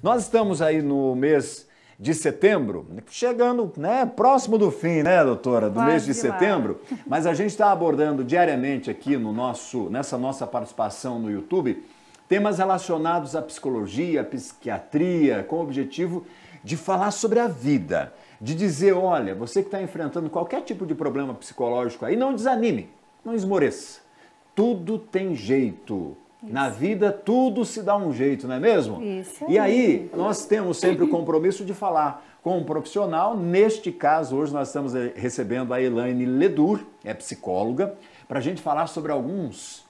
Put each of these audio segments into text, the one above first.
Nós estamos aí no mês de setembro, chegando, né, próximo do fim, né, doutora, do mês de setembro, mas a gente está abordando diariamente aqui nessa nossa participação no YouTube, temas relacionados à psicologia, à psiquiatria, com o objetivo de falar sobre a vida, de dizer, olha, você que está enfrentando qualquer tipo de problema psicológico aí, não desanime, não esmoreça, tudo tem jeito. Na vida, tudo se dá um jeito, não é mesmo? Isso. E aí, nós temos sempre o compromisso de falar com um profissional. Neste caso, hoje nós estamos recebendo a Elaine Ledur, é psicóloga, para a gente falar sobre alguns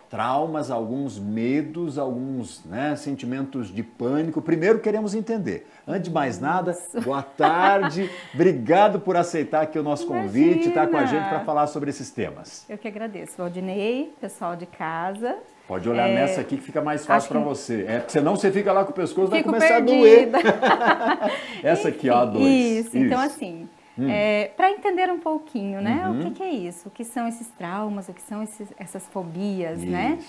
traumas, alguns medos, alguns sentimentos de pânico. Primeiro, queremos entender. Antes de mais nada, boa tarde. Obrigado por aceitar aqui o nosso convite, estar com a gente para falar sobre esses temas. Eu que agradeço, Valdinei, pessoal de casa. Pode olhar nessa aqui que fica mais fácil para você. Porque senão você fica lá com o pescoço, vai começar perdida. a doer. Essa aqui, ó, a 2. Isso, então assim, para entender um pouquinho, né? O que é isso? O que são esses traumas? O que são essas fobias, né?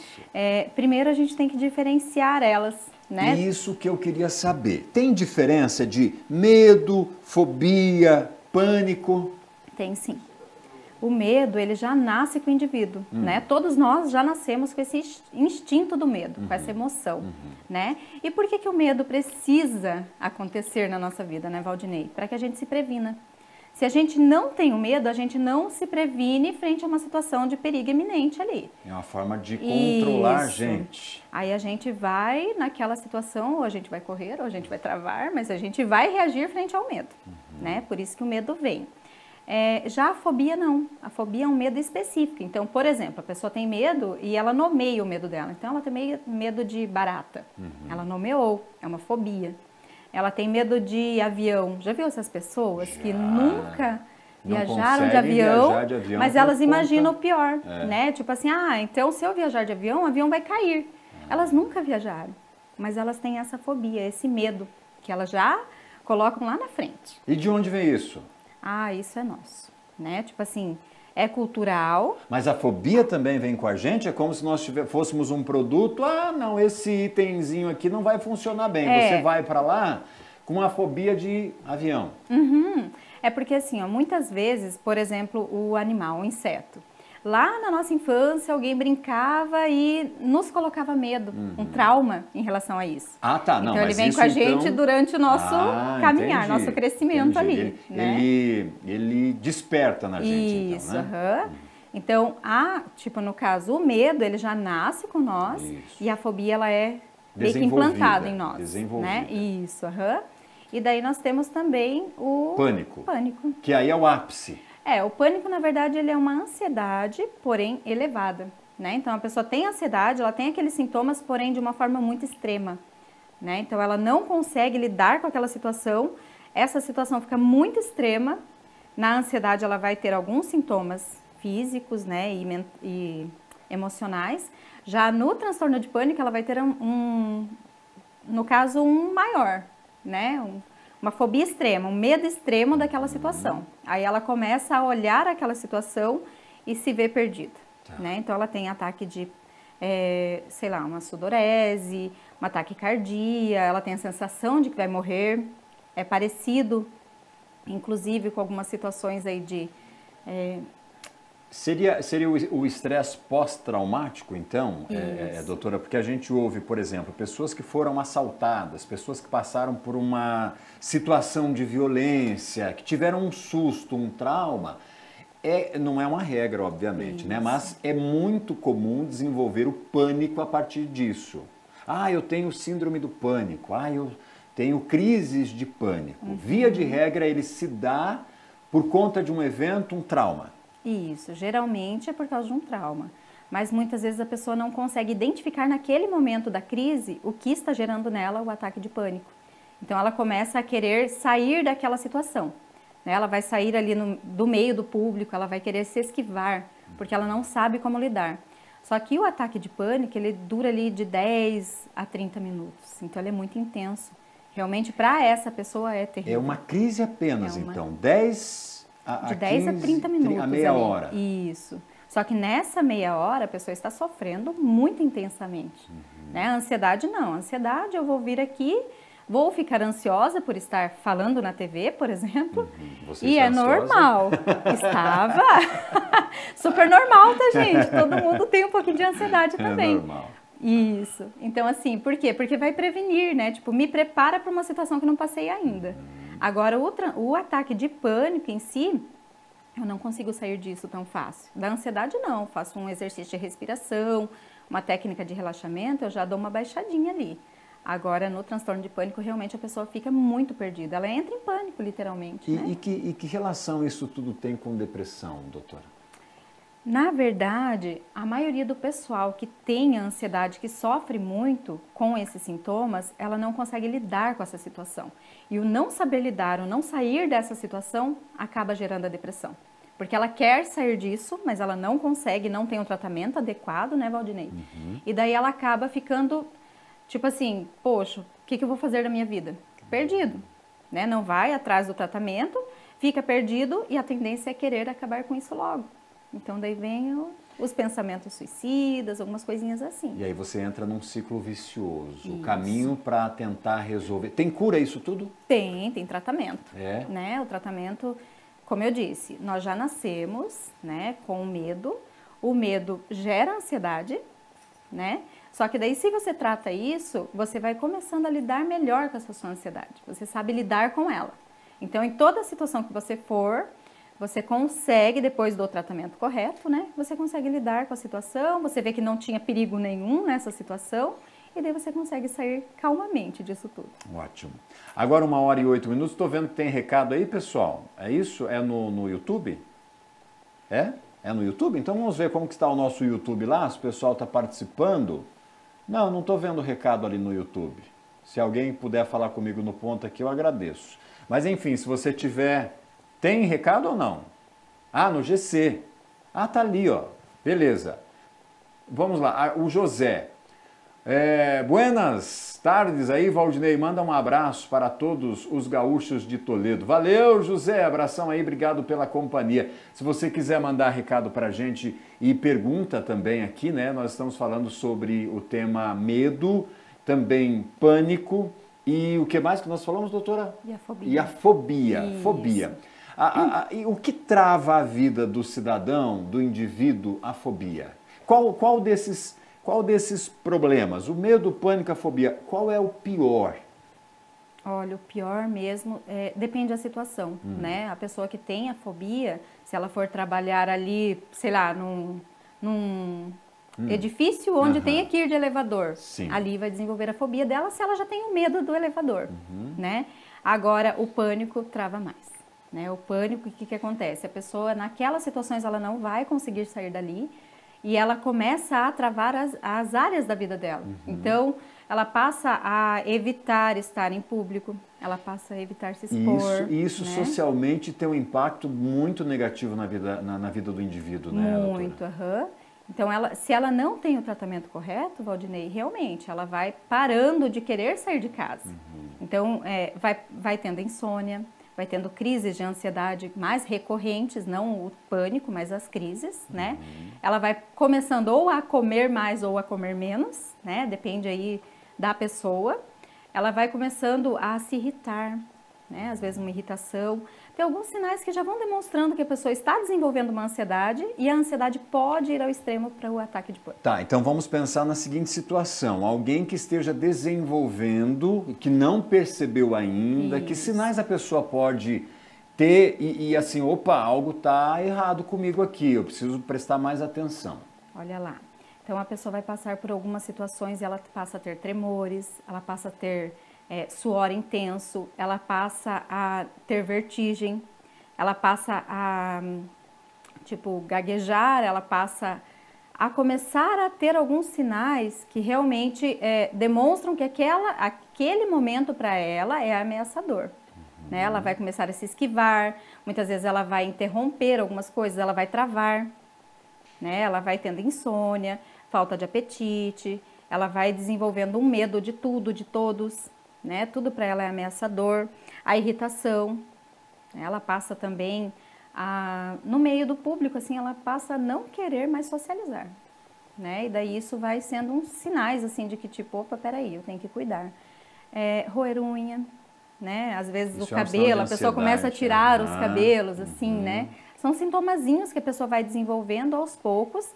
Primeiro a gente tem que diferenciar elas, né? Isso que eu queria saber. Tem diferença de medo, fobia, pânico? Tem sim. O medo, ele já nasce com o indivíduo, né? Todos nós já nascemos com esse instinto do medo, com essa emoção, né? E por que o medo precisa acontecer na nossa vida, né, Valdinei? Para que a gente se previna. Se a gente não tem o medo, a gente não se previne frente a uma situação de perigo iminente ali. É uma forma de controlar a gente. Aí a gente vai naquela situação, ou a gente vai correr, ou a gente vai travar, mas a gente vai reagir frente ao medo, né? Por isso que o medo vem. Já a fobia não, a fobia é um medo específico. Então, por exemplo, a pessoa tem medo e ela nomeia o medo dela. Então, ela tem medo de barata, ela nomeou, é uma fobia. Ela tem medo de avião. Já viu essas pessoas que nunca viajaram de avião, mas elas imaginam o pior, né? Tipo assim, então se eu viajar de avião, o avião vai cair. Elas nunca viajaram, mas elas têm essa fobia, esse medo, que elas já colocam lá na frente. E de onde vem isso? Isso é nosso, né? Tipo assim, é cultural. Mas a fobia também vem com a gente? É como se nós fôssemos um produto, não, esse itemzinho aqui não vai funcionar bem. Você vai para lá com uma fobia de avião. É porque assim, muitas vezes, por exemplo, o animal, o inseto. Lá na nossa infância, alguém brincava e nos colocava medo, um trauma em relação a isso. Tá. Então, ele vem com a gente durante o nosso caminhar, nosso crescimento ali. Ele desperta na gente, isso, então, né? Então, tipo, no caso, o medo, ele já nasce com nós e a fobia, ela é meio que implantada em nós. Né? Isso, E daí nós temos também o pânico. Pânico. Que aí é o ápice. O pânico, na verdade, ele é uma ansiedade, porém elevada, né? Então, a pessoa tem ansiedade, ela tem aqueles sintomas, porém de uma forma muito extrema, né? Então, ela não consegue lidar com aquela situação, essa situação fica muito extrema. Na ansiedade, ela vai ter alguns sintomas físicos, né, e emocionais. Já no transtorno de pânico, ela vai ter no caso, um maior, né? Uma fobia extrema, um medo extremo daquela situação. Aí ela começa a olhar aquela situação e se vê perdida, né? Então ela tem ataque de, sei lá, uma sudorese, um ataque cardíaco, ela tem a sensação de que vai morrer. É parecido, inclusive, com algumas situações aí de... Seria o estresse pós-traumático, então, doutora? Porque a gente ouve, por exemplo, pessoas que foram assaltadas, pessoas que passaram por uma situação de violência, que tiveram um susto, um trauma. Não é uma regra, obviamente, né? Mas é muito comum desenvolver o pânico a partir disso. Eu tenho síndrome do pânico, eu tenho crises de pânico. Via de regra, ele se dá por conta de um evento, um trauma. Isso, geralmente é por causa de um trauma, mas muitas vezes a pessoa não consegue identificar naquele momento da crise o que está gerando nela o ataque de pânico. Então ela começa a querer sair daquela situação, né? Ela vai sair ali do meio do público, ela vai querer se esquivar, porque ela não sabe como lidar. Só que o ataque de pânico, ele dura ali de 10 a 30 minutos, então ele é muito intenso. Realmente para essa pessoa é terrível. É uma crise apenas, então, de 10 a 30 minutos. A meia hora. Isso. Só que nessa meia hora a pessoa está sofrendo muito intensamente. Né? A ansiedade não. A ansiedade eu vou vir aqui, Vou ficar ansiosa por estar falando na TV, por exemplo. Você E está é ansiosa? normal. Estava. Super normal, tá, gente? Todo mundo tem um pouquinho de ansiedade também. É normal. Isso. Então, assim, por quê? Porque vai prevenir, né? Tipo, me prepara para uma situação que não passei ainda. Agora, o ataque de pânico em si, eu não consigo sair disso tão fácil. Da ansiedade, não. Eu faço um exercício de respiração, uma técnica de relaxamento, eu já dou uma baixadinha ali. Agora, no transtorno de pânico, realmente a pessoa fica muito perdida. Ela entra em pânico, literalmente. Né? E que relação isso tudo tem com depressão, doutora? Na verdade, a maioria do pessoal que tem ansiedade, que sofre muito com esses sintomas, ela não consegue lidar com essa situação. E o não saber lidar, o não sair dessa situação, acaba gerando a depressão. Porque ela quer sair disso, mas ela não consegue, não tem um tratamento adequado, né, Valdinei? E daí ela acaba ficando, tipo assim, poxa, o que eu vou fazer da minha vida? Perdido, né? Não vai atrás do tratamento, fica perdido e a tendência é querer acabar com isso logo. Então, daí vem os pensamentos suicidas, algumas coisinhas assim. E aí você entra num ciclo vicioso, Isso. o caminho para tentar resolver. Tem cura isso tudo? Tem tratamento. É? Né? O tratamento, como eu disse, nós já nascemos, né, com medo. O medo gera ansiedade, né? Só que daí, se você trata isso, você vai começando a lidar melhor com essa sua ansiedade. Você sabe lidar com ela. Então, em toda situação que você for, você consegue, depois do tratamento correto, né? Você consegue lidar com a situação, você vê que não tinha perigo nenhum nessa situação e daí você consegue sair calmamente disso tudo. Ótimo. Agora 1h08. Estou vendo que tem recado aí, pessoal. É isso? É no YouTube? É? É no YouTube? Então vamos ver como que está o nosso YouTube lá, se o pessoal está participando. Não estou vendo recado ali no YouTube. Se alguém puder falar comigo no ponto aqui, eu agradeço. Mas enfim, se você tiver... Tem recado ou não? Ah, no GC. Ah, tá ali, ó. Beleza. Vamos lá. O José. Buenas tardes aí, Valdinei. Manda um abraço para todos os gaúchos de Toledo. Valeu, José. Abração aí. Obrigado pela companhia. Se você quiser mandar recado para a gente e pergunta também aqui, né? Nós estamos falando sobre o tema medo, também pânico e o que mais que nós falamos, doutora? E a fobia. E a fobia. Isso. Fobia. E o que trava a vida do cidadão, do indivíduo, a fobia? Qual desses problemas? O medo, o pânico, a fobia, qual é o pior? Olha, o pior mesmo, depende da situação, né? A pessoa que tem a fobia, se ela for trabalhar ali, sei lá, num edifício onde tenha que ir de elevador, Sim. ali vai desenvolver a fobia dela se ela já tem o medo do elevador, né? Agora, o pânico trava mais. Né? O pânico, o que acontece? A pessoa, naquelas situações, ela não vai conseguir sair dali e ela começa a travar as áreas da vida dela. Então, ela passa a evitar estar em público, ela passa a evitar se expor. Isso né? Socialmente tem um impacto muito negativo na vida do indivíduo, né, Muito, Então, se ela não tem o tratamento correto, Valdinei, realmente, ela vai parando de querer sair de casa. Então, vai tendo insônia, vai tendo crises de ansiedade mais recorrentes, não o pânico, mas as crises, né? Ela vai começando ou a comer mais ou a comer menos, né? Depende aí da pessoa. Ela vai começando a se irritar, né? Às vezes uma irritação. Tem alguns sinais que já vão demonstrando que a pessoa está desenvolvendo uma ansiedade e a ansiedade pode ir ao extremo para o ataque de pânico. Tá, então vamos pensar na seguinte situação. Alguém que esteja desenvolvendo e que não percebeu ainda, que sinais a pessoa pode ter e assim, opa, algo está errado comigo aqui, eu preciso prestar mais atenção. Olha lá. Então a pessoa vai passar por algumas situações e ela passa a ter tremores, ela passa a ter... suor intenso, ela passa a ter vertigem, ela passa a, gaguejar, ela passa a começar a ter alguns sinais que realmente demonstram que aquele momento para ela é ameaçador. Né? Ela vai começar a se esquivar, muitas vezes ela vai interromper algumas coisas, ela vai travar, né? Ela vai tendo insônia, falta de apetite, ela vai desenvolvendo um medo de tudo, de todos. Né? Tudo para ela é ameaçador, a irritação, né? Ela passa também, no meio do público, assim, ela passa a não querer mais socializar, né? E daí isso vai sendo uns sinais, assim, de que tipo, opa, peraí, eu tenho que cuidar. roer unha, né? Às vezes Isso o cabelo, a pessoa começa a tirar os cabelos, assim, né? São sintomazinhos que a pessoa vai desenvolvendo aos poucos.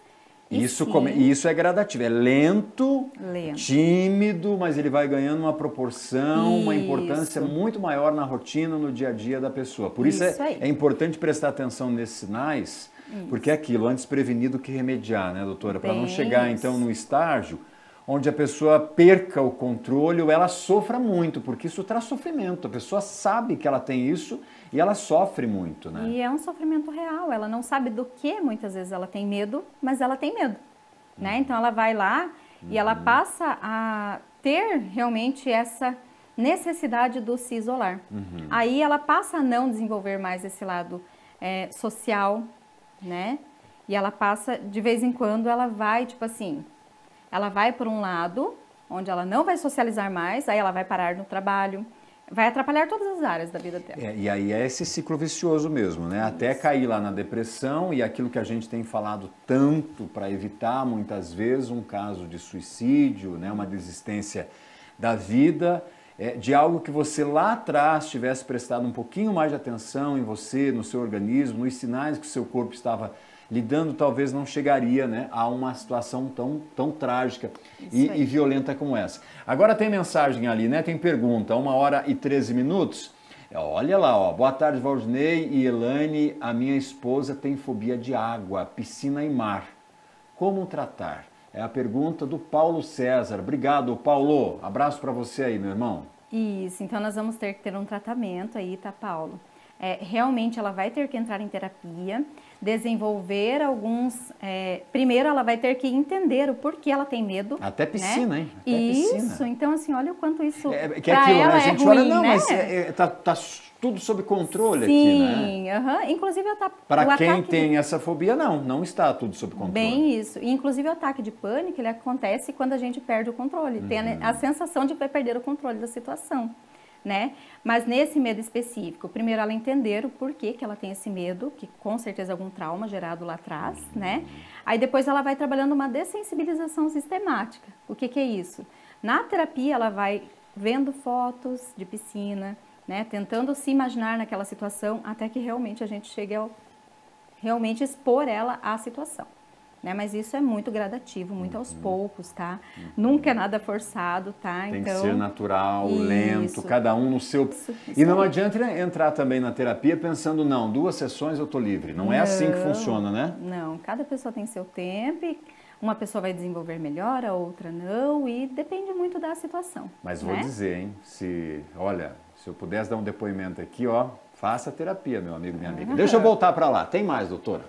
Isso é gradativo, é lento, tímido, mas ele vai ganhando uma proporção, uma importância muito maior na rotina, no dia a dia da pessoa. Por isso é importante prestar atenção nesses sinais, porque é aquilo, antes prevenir do que remediar, né, doutora? Para não chegar, então, no estágio onde a pessoa perca o controle ou ela sofra muito, porque isso traz sofrimento. A pessoa sabe que ela tem isso e ela sofre muito, né? E é um sofrimento real. Ela não sabe do que muitas vezes ela tem medo, mas ela tem medo, né? Então ela vai lá e ela passa a ter realmente essa necessidade do se isolar. Aí ela passa a não desenvolver mais esse lado social, né? E ela passa, de vez em quando, ela vai, tipo assim, ela vai por um lado, onde ela não vai socializar mais, aí ela vai parar no trabalho, vai atrapalhar todas as áreas da vida dela. E aí é esse ciclo vicioso mesmo, né? Até cair lá na depressão e aquilo que a gente tem falado tanto para evitar, muitas vezes, um caso de suicídio, né? Uma desistência da vida, de algo que você lá atrás tivesse prestado um pouquinho mais de atenção em você, no seu organismo, nos sinais que o seu corpo estava lidando, talvez não chegaria, né, a uma situação tão trágica e violenta como essa. Agora tem mensagem ali, né? Tem pergunta, 1h13. Olha lá, ó. Boa tarde, Valdinei e Elaine. A minha esposa tem fobia de água, piscina e mar. Como tratar? É a pergunta do Paulo César. Obrigado, Paulo. Abraço para você aí, meu irmão. Isso, então nós vamos ter que ter um tratamento aí, tá, Paulo? Realmente ela vai ter que entrar em terapia, desenvolver alguns... primeiro ela vai ter que entender o porquê ela tem medo. Até piscina, né? Hein? Até isso, piscina. Então assim, olha o quanto isso que é aquilo, ela né? A gente é ruim, olha, não, né? mas tá tudo sob controle Sim, aqui, né? Inclusive para quem tem essa fobia, não está tudo sob controle. Bem isso. E, inclusive o ataque de pânico, ele acontece quando a gente perde o controle. Tem a sensação de que vai perder o controle da situação, né? Mas nesse medo específico, primeiro ela entender o porquê que ela tem esse medo, que com certeza é algum trauma gerado lá atrás, né? Aí depois ela vai trabalhando uma dessensibilização sistemática. O que é isso? Na terapia ela vai vendo fotos de piscina, né? Tentando se imaginar naquela situação até que realmente a gente chegue ao realmente expor ela à situação. Né? Mas isso é muito gradativo, muito aos poucos, tá? Nunca é nada forçado, tá? Tem que ser natural, lento, cada um no seu... E não adianta entrar também na terapia pensando, não, 2 sessões eu tô livre. Não é assim que funciona, né? Não, cada pessoa tem seu tempo e uma pessoa vai desenvolver melhor, a outra não, e depende muito da situação. Mas vou dizer, hein, olha, se eu pudesse dar um depoimento aqui, ó, faça terapia, meu amigo, minha amiga. Deixa eu voltar para lá. Tem mais, doutora?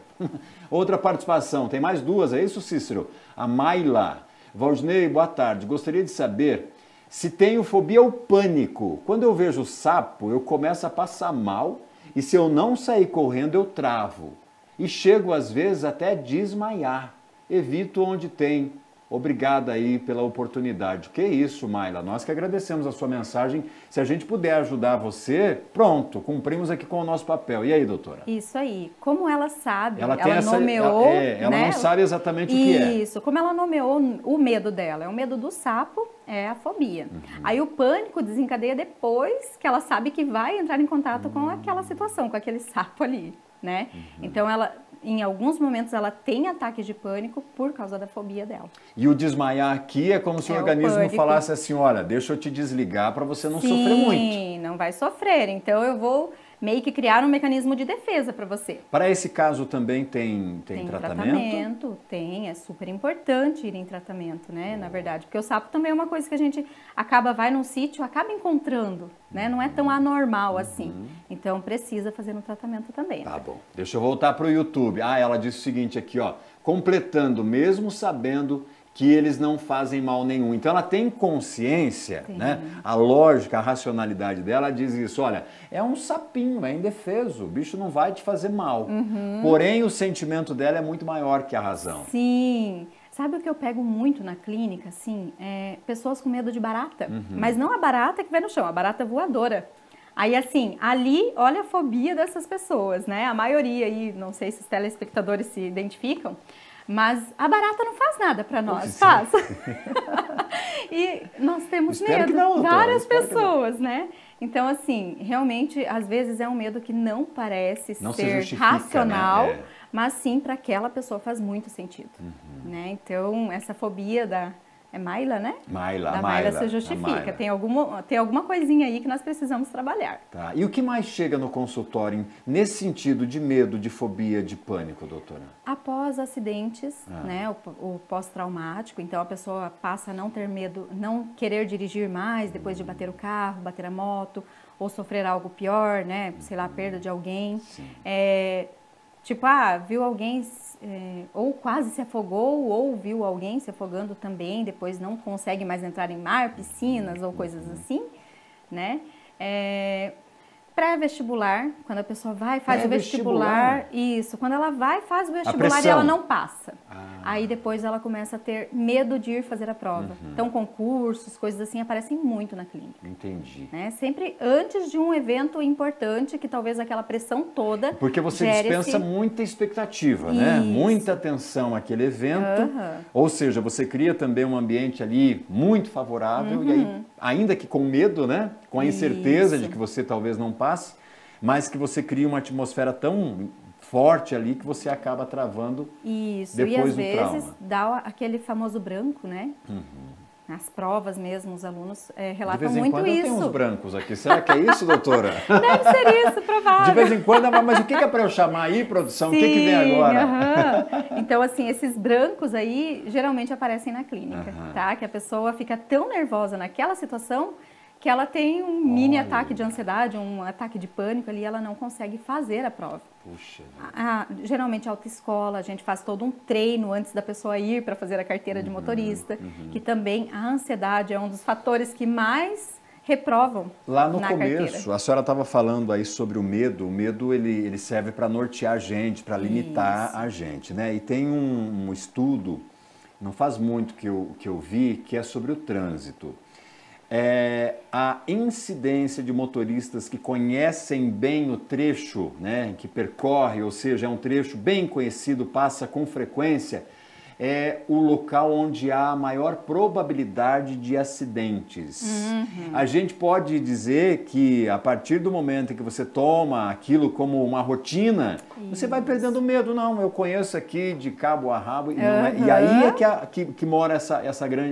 Outra participação. Tem mais 2, é isso, Cícero? A Maila. Valdinei, boa tarde. Gostaria de saber se tenho fobia ao pânico. Quando eu vejo sapo, eu começo a passar mal e se eu não sair correndo, eu travo. E chego, às vezes, até desmaiar. Evito onde tem. Obrigada aí pela oportunidade. Que isso, Maila? Nós que agradecemos a sua mensagem. Se a gente puder ajudar você, pronto, cumprimos aqui com o nosso papel. E aí, doutora? Isso aí. Como ela sabe, ela nomeou... ela não sabe exatamente o que é. Isso. Como ela nomeou o medo dela. É o medo do sapo, é a fobia. Aí o pânico desencadeia depois que ela sabe que vai entrar em contato com aquela situação, com aquele sapo ali, né? Então ela... Em alguns momentos ela tem ataque de pânico por causa da fobia dela. E o desmaiar aqui é como se o organismo falasse assim, olha, deixa eu te desligar para você não sofrer muito. Sim, não vai sofrer. Então eu vou meio que criar um mecanismo de defesa para você. Para esse caso também tem tratamento? Tem, é super importante ir em tratamento, né, na verdade. Porque o sapo também é uma coisa que a gente vai num sítio, acaba encontrando, né, não é tão anormal assim. Então precisa fazer um tratamento também. Tá bom, deixa eu voltar para o YouTube. Ela disse o seguinte aqui, ó, completando, mesmo sabendo que eles não fazem mal nenhum. Então ela tem consciência, né? A lógica, a racionalidade dela diz isso, olha, é um sapinho, é indefeso, o bicho não vai te fazer mal. Porém, o sentimento dela é muito maior que a razão. Sim. Sabe o que eu pego muito na clínica, assim? Pessoas com medo de barata, mas não a barata que vai no chão, a barata voadora. Aí, assim, ali, olha a fobia dessas pessoas, né? A maioria aí, não sei se os telespectadores se identificam, Mas a barata não faz nada para nós, Sim. faz. E nós temos Espero medo, que não, doutora, várias espero que não. pessoas, né? Então, assim, realmente, às vezes é um medo que não parece Não se ser justifica, racional, né? mas sim, para aquela pessoa faz muito sentido, né? Então, essa fobia da... É Mayla, né? Mayla, Da Mayla, Mayla se a justifica. Mayla. Tem alguma coisinha aí que nós precisamos trabalhar. Tá. E o que mais chega no consultório nesse sentido de medo, de fobia, de pânico, doutora? Após acidentes, né, o pós-traumático, então a pessoa passa a não ter medo, não querer dirigir mais depois de bater o carro, bater a moto, ou sofrer algo pior, né, sei lá, perda de alguém. Tipo, viu alguém, ou quase se afogou, ou viu alguém se afogando também, depois não consegue mais entrar em mar, piscinas ou coisas assim, né? Pré-vestibular, quando a pessoa vai, faz o vestibular, isso, quando ela vai, faz o vestibular e ela não passa. Aí depois ela começa a ter medo de ir fazer a prova. Então concursos, coisas assim aparecem muito na clínica. Entendi. Né? Sempre antes de um evento importante, que talvez aquela pressão toda porque você dispensa muita expectativa, né? Muita atenção àquele evento. Ou seja, você cria também um ambiente ali muito favorável e aí, ainda que com medo, né? Com a incerteza de que você talvez não passe, mas que você cria uma atmosfera tão forte ali que você acaba travando depois do trauma. E às vezes dá aquele famoso branco, né? Nas provas mesmo, os alunos relatam muito isso. De vez em quando eu tenho uns brancos aqui. Será que é isso, doutora? Deve ser isso, provável. De vez em quando, mas o que é para eu chamar aí, produção? Sim, o que vem agora? Então, assim, esses brancos aí geralmente aparecem na clínica, tá? Que a pessoa fica tão nervosa naquela situação que ela tem um mini ataque de ansiedade, um ataque de pânico ali, e ela não consegue fazer a prova. Puxa. Geralmente a autoescola, a gente faz todo um treino antes da pessoa ir para fazer a carteira de motorista, que também a ansiedade é um dos fatores que mais reprovam lá no na começo, carteira. A senhora estava falando aí sobre o medo ele serve para nortear a gente, para limitar a gente, né? E tem um estudo, não faz muito que eu vi, que é sobre o trânsito. A incidência de motoristas que conhecem bem o trecho, né, que percorre, ou seja, é um trecho bem conhecido, passa com frequência, é o local onde há a maior probabilidade de acidentes. A gente pode dizer que a partir do momento em que você toma aquilo como uma rotina, você vai perdendo medo. Não, eu conheço aqui de cabo a rabo. E aí é que mora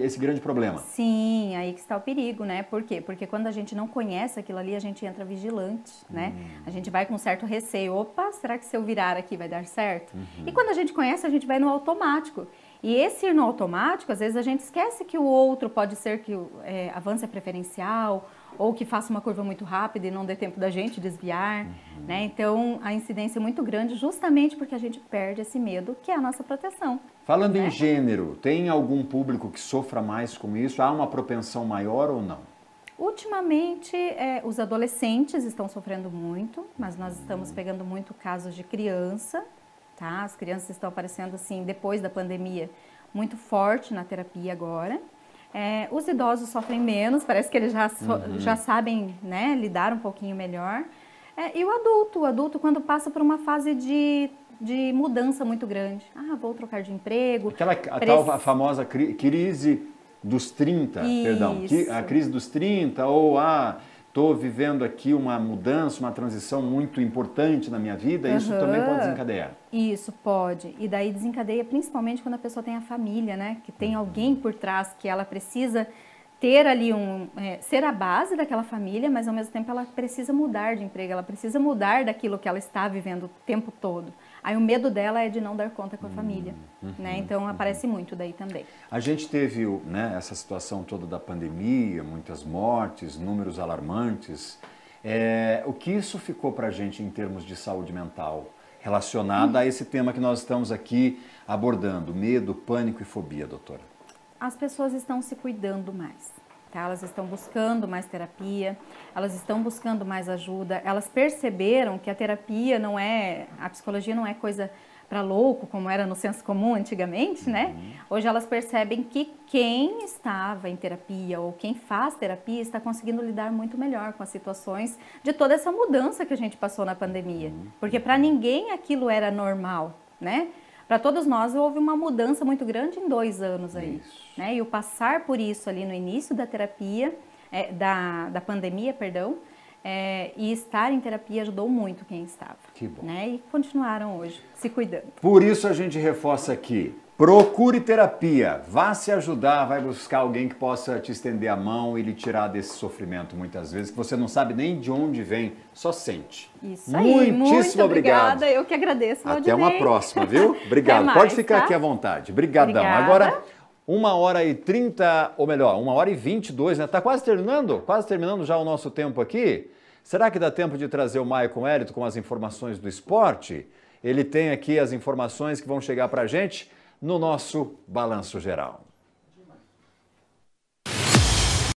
esse grande problema. Sim, aí que está o perigo, né? Por quê? Porque quando a gente não conhece aquilo ali, a gente entra vigilante, né? A gente vai com certo receio. Opa, será que se eu virar aqui vai dar certo? E quando a gente conhece, a gente vai no automático. E esse ir no automático, às vezes a gente esquece que o outro pode ser que avance a preferencial ou que faça uma curva muito rápida e não dê tempo da gente desviar, né? Então, a incidência é muito grande justamente porque a gente perde esse medo, que é a nossa proteção. Falando em gênero, tem algum público que sofra mais com isso? Há uma propensão maior ou não? Ultimamente, os adolescentes estão sofrendo muito, mas nós estamos pegando muito casos de criança. Tá? As crianças estão aparecendo assim, depois da pandemia, muito forte na terapia agora. Os idosos sofrem menos, parece que eles já sabem, né, lidar um pouquinho melhor. E o adulto quando passa por uma fase de mudança muito grande. Vou trocar de emprego. A famosa crise dos 30, perdão. A crise dos 30 ou estou vivendo aqui uma mudança, uma transição muito importante na minha vida, isso também pode desencadear. Isso, pode. E daí desencadeia principalmente quando a pessoa tem a família, né? Que tem alguém por trás, que ela precisa ter ali ser a base daquela família, mas ao mesmo tempo ela precisa mudar de emprego, ela precisa mudar daquilo que ela está vivendo o tempo todo. Aí o medo dela é de não dar conta com a família, né? Então aparece muito daí também. A gente teve, né, essa situação toda da pandemia, muitas mortes, números alarmantes. O que isso ficou para a gente em termos de saúde mental relacionado a esse tema que nós estamos aqui abordando, medo, pânico e fobia, doutora? As pessoas estão se cuidando mais, tá? Elas estão buscando mais terapia, elas estão buscando mais ajuda, elas perceberam que a terapia a psicologia não é coisa para louco, como era no senso comum antigamente, né? Hoje elas percebem que quem estava em terapia ou quem faz terapia está conseguindo lidar muito melhor com as situações de toda essa mudança que a gente passou na pandemia. Porque para ninguém aquilo era normal, né? para todos nós houve uma mudança muito grande em 2 anos aí, Isso. né? E o passar por isso ali no início da terapia, da pandemia, perdão, e estar em terapia ajudou muito quem estava. Que bom. Né? E continuaram hoje se cuidando. Por isso a gente reforça aqui. Procure terapia, vá se ajudar, vai buscar alguém que possa te estender a mão e lhe tirar desse sofrimento muitas vezes, que você não sabe nem de onde vem, só sente. Isso aí, muito obrigada, eu que agradeço. Até uma próxima, viu? Obrigado, mais, pode ficar tá? aqui à vontade. Obrigadão. Obrigada. Agora, 1h30, ou melhor, 1h22, né? Tá quase terminando? Quase terminando já o nosso tempo aqui. Será que dá tempo de trazer o Maicon Hélito com as informações do esporte? Ele tem aqui as informações que vão chegar pra gente no nosso Balanço Geral.